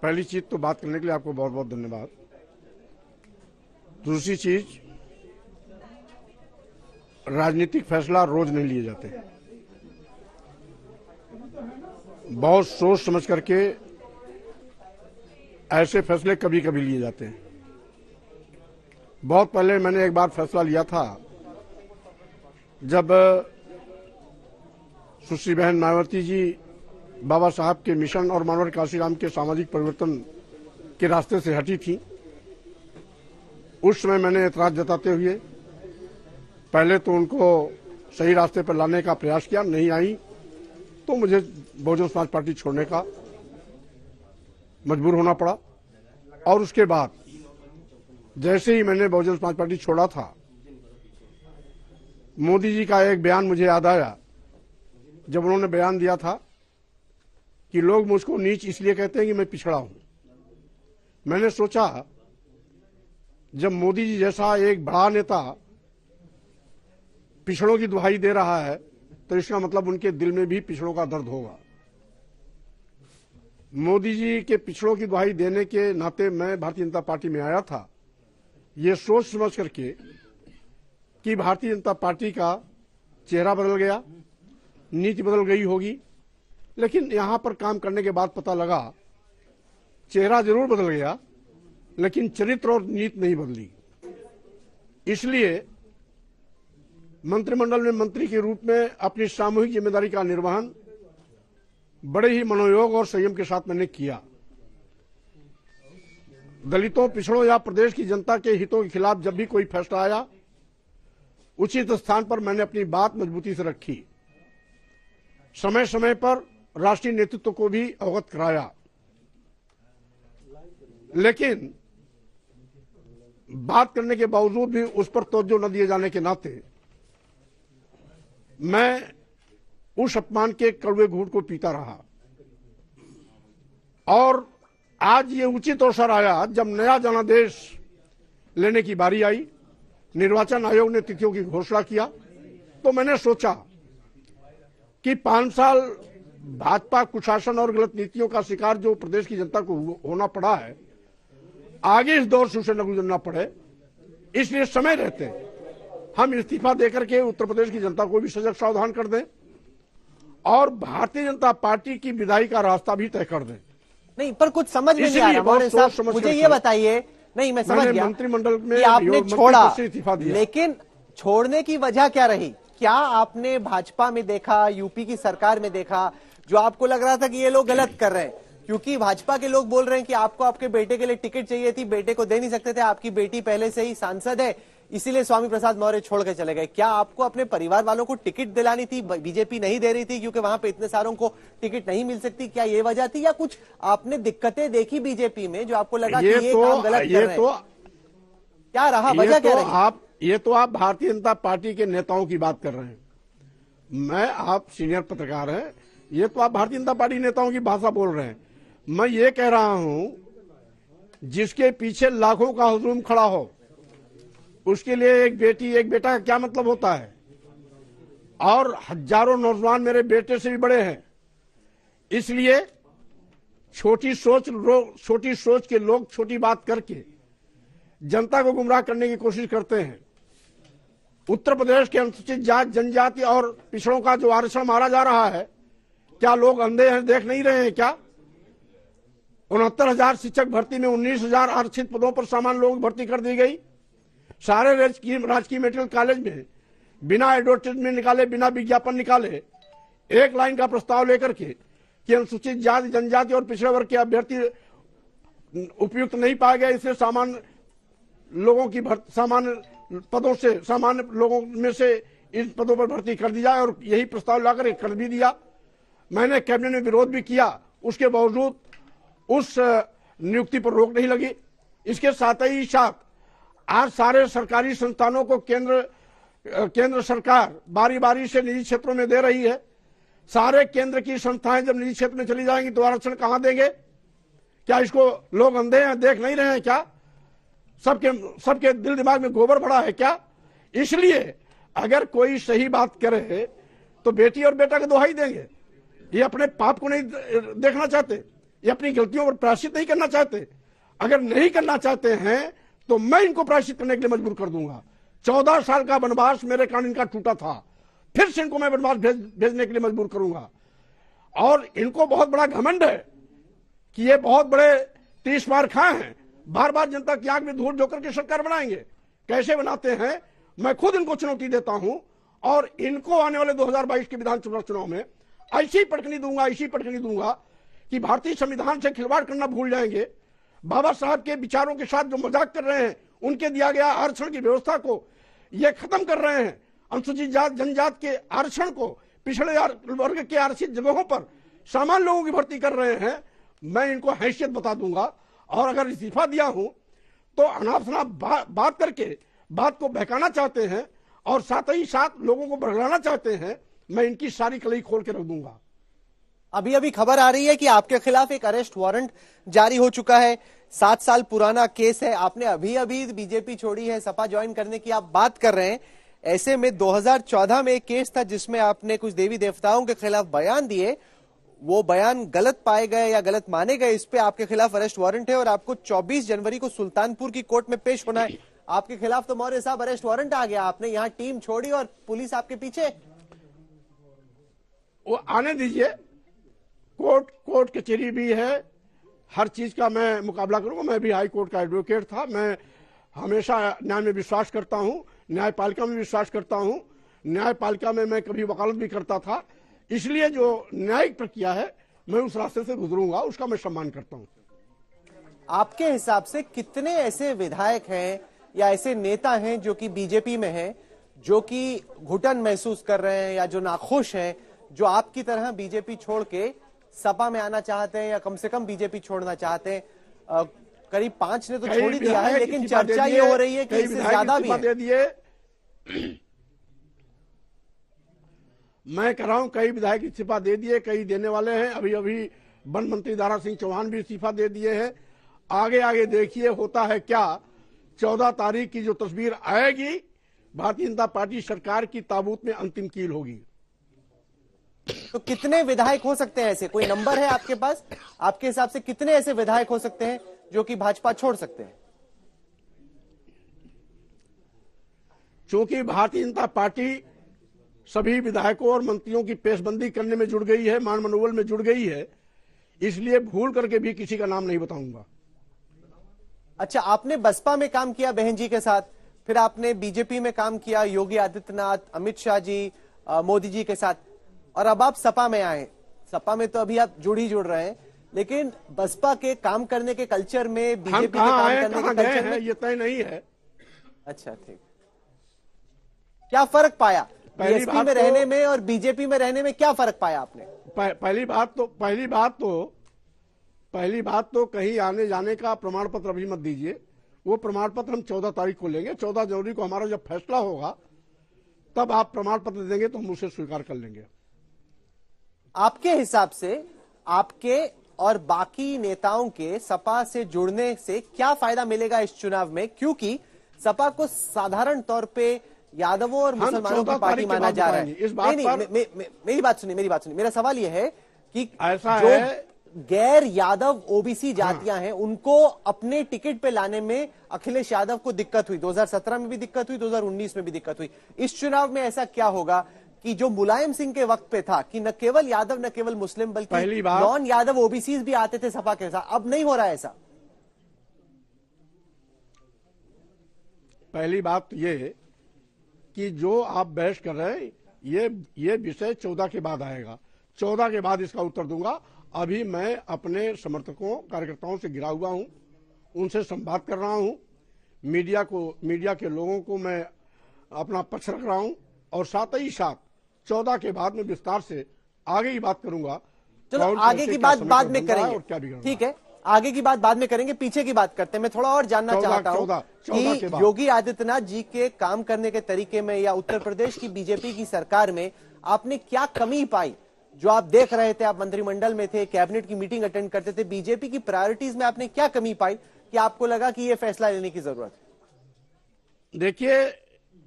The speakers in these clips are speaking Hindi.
पहली चीज तो बात करने के लिए आपको बहुत बहुत धन्यवाद। दूसरी चीज, राजनीतिक फैसला रोज नहीं लिए जाते, बहुत सोच समझ करके ऐसे फैसले कभी कभी लिए जाते हैं। बहुत पहले मैंने एक बार फैसला लिया था, जब सुश्री बहन मायावती जी बाबा साहब के मिशन और मानवर काशीराम के सामाजिक परिवर्तन के रास्ते से हटी थी। उस समय मैंने एतराज जताते हुए पहले तो उनको सही रास्ते पर लाने का प्रयास किया, नहीं आई तो मुझे बहुजन समाज पार्टी छोड़ने का मजबूर होना पड़ा। और उसके बाद जैसे ही मैंने बहुजन समाज पार्टी छोड़ा था, मोदी जी का एक बयान मुझे याद आया, जब उन्होंने बयान दिया था कि लोग मुझको नीच इसलिए कहते हैं कि मैं पिछड़ा हूं। मैंने सोचा, जब मोदी जी जैसा एक बड़ा नेता पिछड़ों की दुहाई दे रहा है तो इसका मतलब उनके दिल में भी पिछड़ों का दर्द होगा। मोदी जी के पिछड़ों की दुहाई देने के नाते मैं भारतीय जनता पार्टी में आया था, ये सोच समझ करके कि भारतीय जनता पार्टी का चेहरा बदल गया, नीति बदल गई होगी, लेकिन यहां पर काम करने के बाद पता लगा चेहरा जरूर बदल गया लेकिन चरित्र और नीति नहीं बदली। इसलिए मंत्रिमंडल में मंत्री के रूप में अपनी सामूहिक जिम्मेदारी का निर्वहन बड़े ही मनोयोग और संयम के साथ मैंने किया। दलितों, पिछड़ों या प्रदेश की जनता के हितों के खिलाफ जब भी कोई फैसला आया, उचित स्थान पर मैंने अपनी बात मजबूती से रखी। समय समय पर राष्ट्रीय नेतृत्व को भी अवगत कराया, लेकिन बात करने के बावजूद भी उस पर तवज्जो न दिए जाने के नाते मैं उस अपमान के कड़वे घूंट को पीता रहा। और आज ये उचित अवसर आया जब नया जनादेश लेने की बारी आई, निर्वाचन आयोग ने तिथियों की घोषणा किया, तो मैंने सोचा कि 5 साल भाजपा कुशासन और गलत नीतियों का शिकार जो प्रदेश की जनता को होना पड़ा है, आगे इस दौर से उसे न गुजरना पड़े, इसलिए समय रहते हम इस्तीफा देकर के उत्तर प्रदेश की जनता को भी सजग सावधान कर दें और भारतीय जनता पार्टी की विदाई का रास्ता भी तय कर दें। नहीं, पर कुछ समझ में नहीं आ रहा मौर्य साहब, मुझे ये बताइए। नहीं, मैं समझ गया मंत्रिमंडल में आपने छोड़ा, इस्तीफा दिया, लेकिन छोड़ने की वजह क्या रही? क्या आपने भाजपा में देखा, यूपी की सरकार में देखा, जो आपको लग रहा था कि ये लोग गलत कर रहे हैं? क्योंकि भाजपा के लोग बोल रहे हैं कि आपको आपके बेटे के लिए टिकट चाहिए थी, बेटे को दे नहीं सकते थे, आपकी बेटी पहले से ही सांसद है, इसीलिए स्वामी प्रसाद मौर्य छोड़ के चले गए। क्या आपको अपने परिवार वालों को टिकट दिलानी थी, बीजेपी नहीं दे रही थी क्योंकि वहां पे इतने सारों को टिकट नहीं मिल सकती? क्या ये वजह थी, या कुछ आपने दिक्कतें देखी बीजेपी में जो आपको लगा कि ये काम गलत कर रहे हैं? क्या रहा, वजह क्या रही? ये तो आप भारतीय जनता पार्टी के नेताओं की बात कर रहे हैं, मैं, आप सीनियर पत्रकार हैं, ये तो आप भारतीय जनता पार्टी नेताओं की भाषा बोल रहे हैं। मैं ये कह रहा हूं, जिसके पीछे लाखों का हुजूम खड़ा हो, उसके लिए एक बेटी एक बेटा का क्या मतलब होता है? और हजारों नौजवान मेरे बेटे से भी बड़े हैं। इसलिए छोटी सोच के लोग छोटी बात करके जनता को गुमराह करने की कोशिश करते हैं। उत्तर प्रदेश के अनुसूचित जाति, जनजाति और पिछड़ों का जो आरक्षण मारा जा रहा है, क्या लोग अंधे हैं, देख नहीं रहे हैं क्या? 69,000 शिक्षक भर्ती में 19,000 आरक्षित पदों पर सामान्य लोगों की भर्ती कर दी गई। सारे राजकीय मेडिकल कॉलेज में बिना एडवर्टाइजमेंट निकाले, बिना विज्ञापन निकाले, एक लाइन का प्रस्ताव लेकर के कि अनुसूचित जाति, जनजाति और पिछड़े वर्ग के अभ्यर्थी उपयुक्त नहीं पाए गए, इससे सामान्य लोगों की सामान्य पदों से, सामान्य लोगों में से इन पदों पर भर्ती कर दी जाए, और यही प्रस्ताव लाकर कर भी दिया। मैंने कैबिनेट में विरोध भी किया, उसके बावजूद उस नियुक्ति पर रोक नहीं लगी। इसके साथ ही साथ आज सारे सरकारी संस्थानों को केंद्र सरकार बारी बारी से निजी क्षेत्रों में दे रही है। सारे केंद्र की संस्थाएं जब निजी क्षेत्र में चली जाएंगी तो आरक्षण कहां देंगे? क्या इसको लोग अंधे हैं, देख नहीं रहे हैं क्या? सबके दिल दिमाग में गोबर भरा है क्या? इसलिए अगर कोई सही बात करे तो बेटी और बेटा के दुहाई देंगे, ये अपने पाप को नहीं देखना चाहते। ये अपनी गलतियों पर प्रायश्चित नहीं करना चाहते। अगर नहीं करना चाहते हैं तो मैं इनको प्रायश्चित करने के लिए मजबूर कर दूंगा। 14 साल का वनवास मेरे कारण इनका टूटा था, फिर से इनको मैं वनवास भेजने के लिए मजबूर करूंगा। और इनको बहुत बड़ा घमंड है कि ये बहुत बड़े 30 बार खाए हैं, बार बार जनता की आंख में धूल झोंकर के सरकार बनाएंगे। कैसे बनाते हैं मैं खुद इनको चुनौती देता हूं, और इनको आने वाले 2022 के विधानसभा चुनाव में ऐसी पटकनी दूंगा कि भारतीय संविधान से खिलवाड़ करना भूल जाएंगे। बाबा साहब के विचारों के साथ जो मजाक कर रहे हैं, उनके दिया गया आरक्षण की व्यवस्था को ये खत्म कर रहे हैं। अनुसूचित जात जनजात के आरक्षण को, पिछड़े वर्ग के आरक्षित जगहों पर सामान्य लोगों की भर्ती कर रहे हैं। मैं इनको हैसियत बता दूंगा, और अगर इस्तीफा दिया हूं तो अनाप शनाप बात करके बात को बहकाना चाहते हैं और साथ ही साथ लोगों को बरगलाना चाहते हैं, मैं इनकी सारी कलई खोल के रख दूंगा। अभी अभी खबर आ रही है कि आपके खिलाफ एक अरेस्ट वारंट जारी हो चुका है। 7 साल पुराना केस है, आपने अभी अभी बीजेपी छोड़ी है, सपा ज्वाइन करने की आप बात कर रहे हैं। ऐसे में 2014 में एक केस था जिसमें आपने कुछ देवी देवताओं के खिलाफ बयान दिए, वो बयान गलत पाए गए या गलत माने गए, इस पे आपके खिलाफ अरेस्ट वारंट है और आपको 24 जनवरी को सुल्तानपुर की कोर्ट में पेश होना है। आपके खिलाफ तो मौर्य साहब अरेस्ट वारंट आ गया, आपने यहाँ टीम छोड़ी और पुलिस आपके पीछे। वो आने दीजिए, कोर्ट कचहरी भी है, हर चीज का मैं मुकाबला करूंगा। मैं भी हाई कोर्ट का एडवोकेट था, मैं हमेशा न्याय में विश्वास करता हूं, न्यायपालिका में विश्वास करता हूं। न्यायपालिका में मैं कभी वकालत भी करता था, इसलिए जो न्यायिक प्रक्रिया है मैं उस रास्ते से गुजरूंगा, उसका मैं सम्मान करता हूं। आपके हिसाब से कितने ऐसे विधायक हैं या ऐसे नेता हैं जो कि बीजेपी में हैं, जो कि घुटन महसूस कर रहे हैं या जो नाखुश हैं, जो आपकी तरह बीजेपी छोड़ के सपा में आना चाहते हैं या कम से कम बीजेपी छोड़ना चाहते हैं? करीब 5 ने तो छोड़ ही दिया है, लेकिन चर्चा ये हो रही है कि इससे ज्यादा भी है। मैं कह रहा हूं कई विधायक इस्तीफा दे दिए, कई देने वाले हैं। अभी अभी वन मंत्री दारा सिंह चौहान भी इस्तीफा दे दिए हैं। आगे देखिए होता है क्या। 14 तारीख की जो तस्वीर आएगी, भारतीय जनता पार्टी सरकार की ताबूत में अंतिम कील होगी। तो कितने विधायक हो सकते हैं ऐसे, कोई नंबर है आपके पास? आपके हिसाब से कितने ऐसे विधायक हो सकते हैं जो कि भाजपा छोड़ सकते हैं? चूंकि भारतीय जनता पार्टी सभी विधायकों और मंत्रियों की पेशबंदी करने में जुड़ गई है, मान मनोबल में जुड़ गई है, इसलिए भूल करके भी किसी का नाम नहीं बताऊंगा। अच्छा, आपने बसपा में काम किया बहन जी के साथ, फिर आपने बीजेपी में काम किया योगी आदित्यनाथ, अमित शाह जी, मोदी जी के साथ, और अब आप सपा में आए। सपा में तो अभी आप जुड़ रहे हैं, लेकिन बसपा के काम करने के कल्चर में, बीजेपी के काम करने के कल्चर में ये तय नहीं है। अच्छा, ठीक। क्या फर्क पाया बीएसपी में रहने में और बीजेपी में रहने में? क्या फर्क पाया आपने? पहली बात तो कहीं आने जाने का प्रमाण पत्र अभी मत दीजिए। वो प्रमाण पत्र हम 14 तारीख को लेंगे। 14 जनवरी को हमारा जब फैसला होगा तब आप प्रमाण पत्र देंगे तो हम उसे स्वीकार कर लेंगे। आपके हिसाब से आपके और बाकी नेताओं के सपा से जुड़ने से क्या फायदा मिलेगा इस चुनाव में? क्योंकि सपा को साधारण तौर पे यादवों और मुसलमानों की पार्टी माना जा रहा है। इस बात पर मेरी बात सुनिए। मेरा सवाल यह है कि ऐसा जो है, गैर यादव ओबीसी जातियां हैं, उनको अपने टिकट पे लाने में अखिलेश यादव को दिक्कत हुई। 2017 में भी दिक्कत हुई, 2019 में भी दिक्कत हुई। इस चुनाव में ऐसा क्या होगा कि जो मुलायम सिंह के वक्त पे था कि न केवल यादव न केवल मुस्लिम बल्कि नॉन यादव ओबीसी भी आते थे सपा के साथ, अब नहीं हो रहा है ऐसा? पहली बात ये कि जो आप बहस कर रहे हैं ये विषय 14 के बाद आएगा। 14 के बाद इसका उत्तर दूंगा। अभी मैं अपने समर्थकों कार्यकर्ताओं से घिरा हुआ हूं, उनसे संवाद कर रहा हूं, मीडिया के लोगों को मैं अपना पक्ष रख रहा हूं, और साथ ही साथ 14 के बाद में विस्तार से आगे की बात करूंगा। चलो आगे की बात बाद में करेंगे, ठीक है, आगे की बात बाद में करेंगे, पीछे की बात करते हैं। मैं थोड़ा और जानना चाहता हूं कि योगी आदित्यनाथ जी के काम करने के तरीके में या उत्तर प्रदेश की बीजेपी की सरकार में आपने क्या कमी पाई? जो आप देख रहे थे, आप मंत्रिमंडल में थे, कैबिनेट की मीटिंग अटेंड करते थे, बीजेपी की प्रायोरिटीज में आपने क्या कमी पाई कि आपको लगा कि यह फैसला लेने की जरूरत है? देखिए,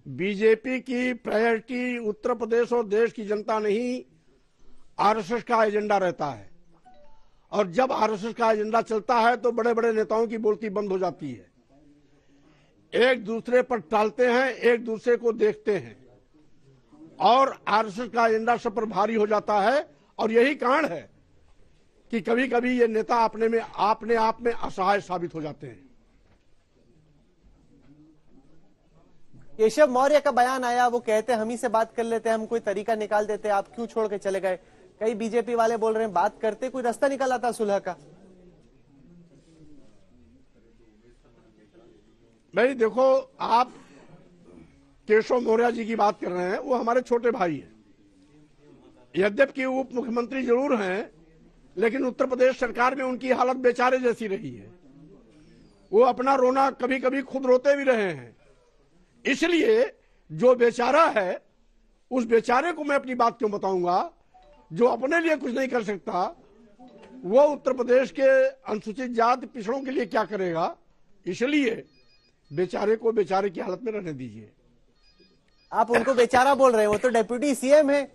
बीजेपी की प्रायोरिटी उत्तर प्रदेश और देश की जनता नहीं, आरएसएस का एजेंडा रहता है। और जब आरएसएस का एजेंडा चलता है तो बड़े बड़े नेताओं की बोलती बंद हो जाती है, एक दूसरे पर टालते हैं, एक दूसरे को देखते हैं और आरएसएस का एजेंडा सब पर भारी हो जाता है। और यही कारण है कि कभी कभी ये नेता अपने आप में असहाय साबित हो जाते हैं। केशव मौर्य का बयान आया, वो कहते हैं हम ही से बात कर लेते हैं, हम कोई तरीका निकाल देते, आप क्यों छोड़ के चले गए। कई बीजेपी वाले बोल रहे हैं बात करते कोई रास्ता निकाल आता सुलह का। भाई देखो, आप केशव मौर्य जी की बात कर रहे हैं, वो हमारे छोटे भाई हैं। यद्यपि उप मुख्यमंत्री जरूर हैं, लेकिन उत्तर प्रदेश सरकार में उनकी हालत बेचारे जैसी रही है। वो अपना रोना कभी कभी खुद रोते भी रहे हैं। इसलिए जो बेचारा है उस बेचारे को मैं अपनी बात क्यों बताऊंगा। जो अपने लिए कुछ नहीं कर सकता वो उत्तर प्रदेश के अनुसूचित जाति पिछड़ों के लिए क्या करेगा। इसलिए बेचारे को बेचारे की हालत में रहने दीजिए। आप उनको बेचारा बोल रहे हैं, वो तो डिप्यूटी सीएम है।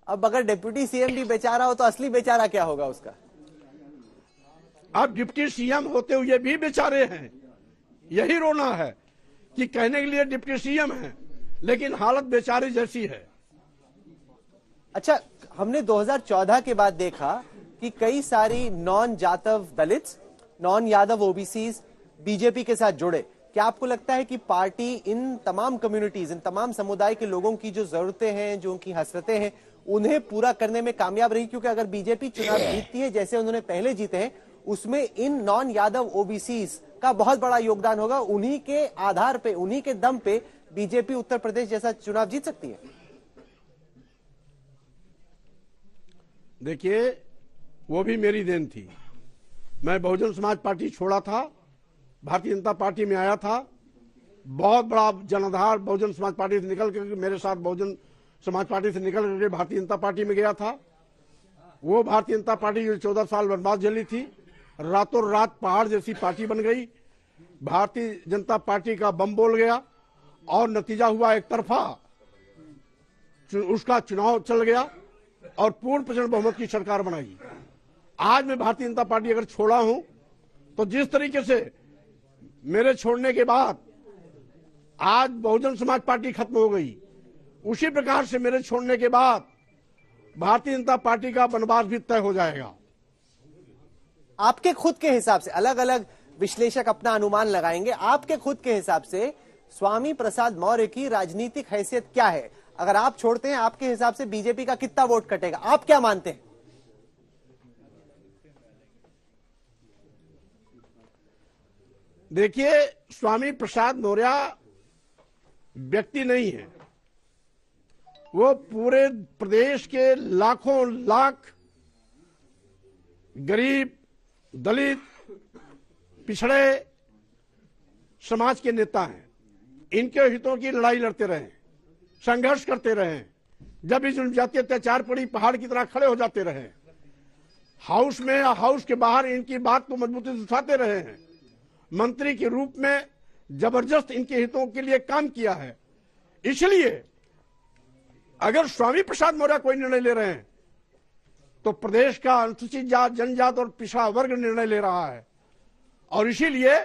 अब अगर डिप्यूटी सीएम भी बेचारा हो तो असली बेचारा क्या होगा उसका। अब डिप्टी सीएम होते हुए भी बेचारे हैं। यही रोना है कि कहने के लिए डिप्टी सीएम है लेकिन हालत बेचारे जैसी है। अच्छा, हमने 2014 के बाद देखा कि कई सारी non Jatav Dalits, non Yadav OBCs BJP के साथ जुड़े। क्या आपको लगता है कि पार्टी इन तमाम कम्युनिटीज, इन तमाम समुदाय के लोगों की जो जरूरतें हैं, जो उनकी हसरतें हैं, उन्हें पूरा करने में कामयाब रही? क्योंकि अगर बीजेपी चुनाव जीतती है जैसे उन्होंने पहले जीते हैं, उसमें इन नॉन यादव ओबीसीज का बहुत बड़ा योगदान होगा। उन्हीं के आधार पे, उन्हीं के दम पे बीजेपी उत्तर प्रदेश जैसा चुनाव जीत सकती है। देखिए, वो भी मेरी देन थी। मैं बहुजन समाज पार्टी छोड़ा था, भारतीय जनता पार्टी में आया था। बहुत बड़ा जनाधार बहुजन समाज पार्टी से निकल कर मेरे साथ बहुजन समाज पार्टी से निकल करके भारतीय जनता पार्टी में गया था। वो भारतीय जनता पार्टी जो 14 साल वनवास झेली थी, रातों रात पहाड़ जैसी पार्टी बन गई। भारतीय जनता पार्टी का बम बोल गया और नतीजा हुआ एक तरफा, उसका चुनाव चल गया और पूर्ण प्रचंड बहुमत की सरकार बनाई। आज मैं भारतीय जनता पार्टी अगर छोड़ा हूं तो जिस तरीके से मेरे छोड़ने के बाद आज बहुजन समाज पार्टी खत्म हो गई, उसी प्रकार से मेरे छोड़ने के बाद भारतीय जनता पार्टी का वनवास भी तय हो जाएगा। आपके खुद के हिसाब से, अलग अलग विश्लेषक अपना अनुमान लगाएंगे, आपके खुद के हिसाब से स्वामी प्रसाद मौर्य की राजनीतिक हैसियत क्या है? अगर आप छोड़ते हैं, आपके हिसाब से बीजेपी का कितना वोट कटेगा? आप क्या मानते हैं? देखिए, स्वामी प्रसाद मौर्य व्यक्ति नहीं है, वो पूरे प्रदेश के लाखों लाख गरीब, दलित, पिछड़े समाज के नेता हैं। इनके हितों की लड़ाई लड़ते रहे, संघर्ष करते रहे। जब भी जनजातीय अत्याचार पड़ी, पहाड़ की तरह खड़े हो जाते रहे। हाउस में या हाउस के बाहर इनकी बात को मजबूती से उठाते रहे हैं। मंत्री के रूप में जबरदस्त इनके हितों के लिए काम किया है। इसलिए अगर स्वामी प्रसाद मौर्य कोई निर्णय ले रहे हैं तो प्रदेश का अनुसूचित जात, जनजात और पिछड़ा वर्ग निर्णय ले रहा है। और इसीलिए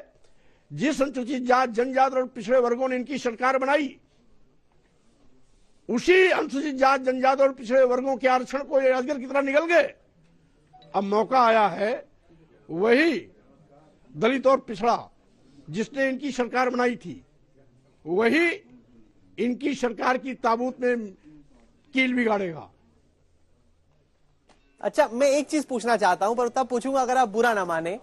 जिस अनुसूचित जात, जनजात और पिछड़े वर्गों ने इनकी सरकार बनाई, उसी अनुसूचित जात, जनजात और पिछड़े वर्गों के आरक्षण को ये अजगर की तरह निकल गए। अब मौका आया है वही दलित और पिछड़ा जिसने इनकी सरकार बनाई थी, वही इनकी सरकार की ताबूत में कील बिगाड़ेगा। अच्छा, मैं एक चीज पूछना चाहता हूं, पर तब पूछूंगा अगर आप बुरा ना माने।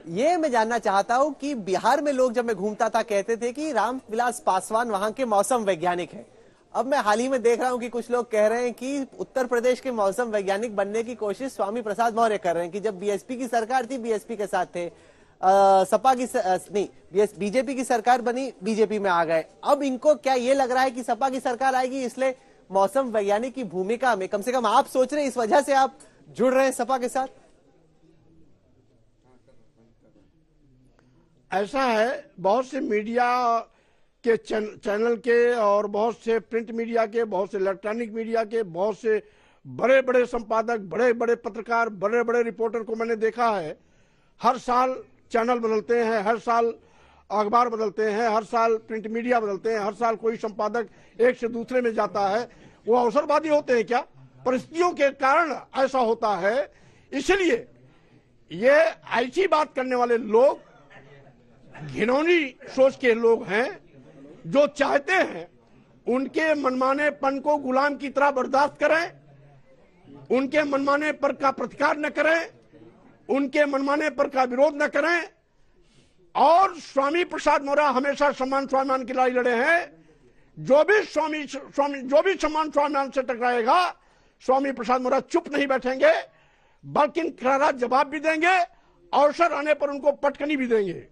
ये मैं जानना चाहता हूं कि बिहार में लोग, जब मैं घूमता था, कहते थे कि रामविलास पासवान वहां के मौसम वैज्ञानिक हैं। अब मैं हाल ही में देख रहा हूं कि कुछ लोग कह रहे हैं कि उत्तर प्रदेश के मौसम वैज्ञानिक बनने की कोशिश स्वामी प्रसाद मौर्य कर रहे हैं कि जब बीएसपी की सरकार थी, बीएसपी के साथ थे, सपा की नहीं, बीजेपी की सरकार बनी, बीजेपी में आ गए। अब इनको क्या ये लग रहा है कि सपा की सरकार आएगी, इसलिए मौसम वैज्ञानिक की भूमिका में कम से कम आप सोच रहे हैं, इस वजह से आप जुड़ रहे हैं सपा के साथ? ऐसा है, बहुत से मीडिया के चैनल के और बहुत से प्रिंट मीडिया के, बहुत से इलेक्ट्रॉनिक मीडिया के, बहुत से बड़े बड़े संपादक, बड़े बड़े पत्रकार, बड़े बड़े रिपोर्टर को मैंने देखा है, हर साल चैनल बदलते हैं, हर साल अखबार बदलते हैं, हर साल प्रिंट मीडिया बदलते हैं, हर साल कोई संपादक एक से दूसरे में जाता है। वो अवसरवादी होते हैं क्या? परिस्थितियों के कारण ऐसा होता है। इसलिए ये ऐसी बात करने वाले लोग घिनौनी सोच के लोग हैं, जो चाहते हैं उनके मनमानेपन को गुलाम की तरह बर्दाश्त करें, उनके मनमाने पर का प्रतिकार न करें, उनके मनमाने पर का विरोध न करें। और स्वामी प्रसाद मौर्य हमेशा सम्मान स्वाभिमान की लड़ाई लड़े हैं। जो भी सम्मान स्वाभिमान से टकराएगा, स्वामी प्रसाद मौर्य चुप नहीं बैठेंगे, बल्कि करारा जवाब भी देंगे, अवसर आने पर उनको पटकनी भी देंगे।